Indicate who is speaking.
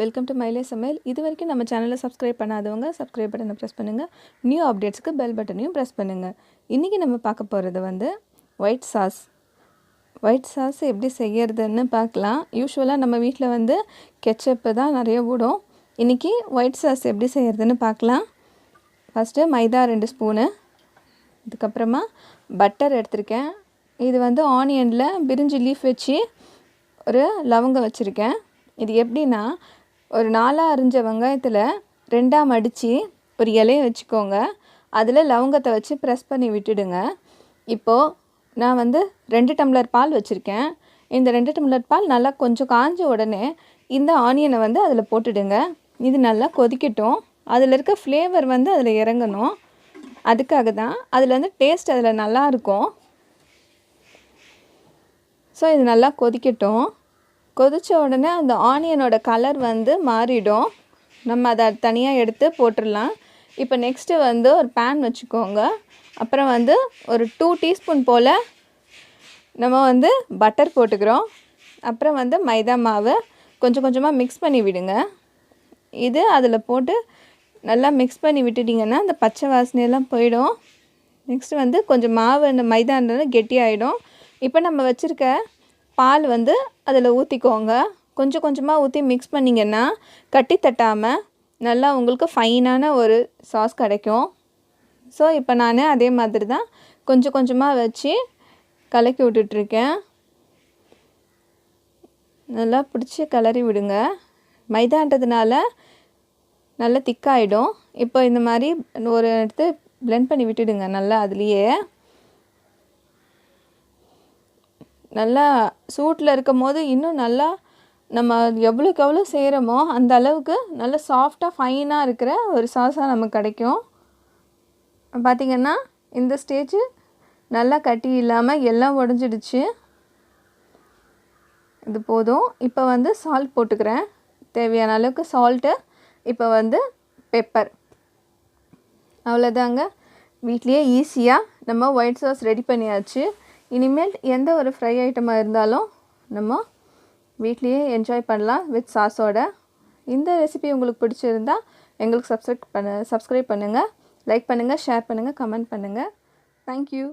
Speaker 1: Welcome to MYLAI Samayal. இது வரைக்கும் நம்ம சேனலை சப்ஸ்கிரைப் பண்ணாதவங்க சப்ஸ்கிரைப் பட்டனை ப்ரெஸ் பண்ணுங்கள். நியூ அப்டேட்ஸ்க்கு பெல் பட்டனையும் ப்ரெஸ் பண்ணுங்கள். இன்றைக்கி நம்ம பார்க்க போகிறது ஒயிட் சாஸ் எப்படி செய்கிறதுன்னு பார்க்கலாம். யூஸ்வலாக நம்ம வீட்டில் கெச்சப்பு தான் நிறைய விடும். இன்றைக்கி ஒயிட் சாஸ் எப்படி செய்கிறதுன்னு பார்க்கலாம். ஃபஸ்ட்டு மைதா 2 ஸ்பூனு, அதுக்கப்புறமா பட்டர் எடுத்திருக்கேன். இது ஆனியனில் பிரிஞ்சி லீஃப் வச்சு ஒரு லவங்கம் வச்சுருக்கேன். இது எப்படின்னா, ஒரு 4 அரிஞ்ச வெங்காயத்தில் 2 மடித்து ஒரு இலையை வச்சுக்கோங்க. அதில் லவங்கத்தை வச்சு ப்ரெஸ் பண்ணி விட்டுடுங்க. இப்போது நான் 2 டம்ளர் பால் வச்சுருக்கேன். இந்த 2 டம்ளர் பால் நல்லா கொஞ்சம் காஞ்ச உடனே இந்த ஆனியனை அதில் போட்டுடுங்க. இது நல்லா கொதிக்கட்டும். அதில் இருக்க ஃப்ளேவர் அதில் இறங்கணும். அதுக்காக தான் அதில் டேஸ்ட் அதில் நல்லாயிருக்கும். ஸோ இது நல்லா கொதிக்கட்டும். கொதித்த உடனே அந்த ஆனியனோட கலர் மாறிடும். நம்ம அதை தனியாக எடுத்து போட்டுடலாம். இப்போ நெக்ஸ்ட்டு ஒரு பேன் வச்சுக்கோங்க. அப்புறம் ஒரு 2 டீஸ்பூன் போல் நம்ம பட்டர் போட்டுக்கிறோம். அப்புறம் மைதா மாவு கொஞ்சம் கொஞ்சமாக மிக்ஸ் பண்ணி விடுங்க. இது அதில் போட்டு நல்லா மிக்ஸ் பண்ணி விட்டுட்டிங்கன்னா அந்த பச்சை வாசனையெல்லாம் போயிடும். நெக்ஸ்ட்டு கொஞ்சம் மாவு அந்த மைதான்றது கெட்டியாகிடும். இப்போ நம்ம வச்சுருக்க பால் அதில் ஊற்றிக்கோங்க. கொஞ்சம் கொஞ்சமாக ஊற்றி மிக்ஸ் பண்ணிங்கன்னா கட்டி தட்டாமல் நல்லா உங்களுக்கு ஃபைனான ஒரு சாஸ் கிடைக்கும். ஸோ இப்போ நான் அதே மாதிரி தான் கொஞ்சம் கொஞ்சமாக வச்சு கலக்கி விட்டுட்ருக்கேன். நல்லா பிடிச்சி கிளறி விடுங்க. மைதான்றதுனால நல்லா திக்காயிடும். இப்போ இந்த மாதிரி ஒரு எடுத்து பிளெண்ட் பண்ணி விட்டுடுங்க. நல்லா அதுலேயே நல்லா சூட்டில் இருக்கும் போது இன்னும் நல்லா நம்ம எவ்வளோக்கு எவ்வளோ செய்கிறோமோ அந்த அளவுக்கு நல்லா சாஃப்டாக ஃபைனாக இருக்கிற ஒரு சாஸாக நமக்கு கிடைக்கும். பார்த்திங்கன்னா இந்த ஸ்டேஜ் நல்லா கட்டி இல்லாமல் எல்லாம் உடஞ்சிடுச்சு. இது போதும். இப்போ சால்ட் போட்டுக்கிறேன். தேவையான அளவுக்கு சால்ட்டு. இப்போ பெப்பர். அவ்வளோதாங்க. வீட்லேயே ஈஸியாக நம்ம ஒயிட் சாஸ் ரெடி பண்ணியாச்சு. இனிமேல் எந்த ஒரு ஃப்ரை ஐட்டமாக இருந்தாலும் நம்ம வீட்லேயே என்ஜாய் பண்ணலாம் வித் சாஸோட. இந்த ரெசிபி உங்களுக்கு பிடிச்சிருந்தா எங்களுக்கு சப்ஸ்கிரைப் பண்ணுங்கள், லைக் பண்ணுங்கள், ஷேர் பண்ணுங்கள், கமெண்ட் பண்ணுங்கள். தேங்க்யூ.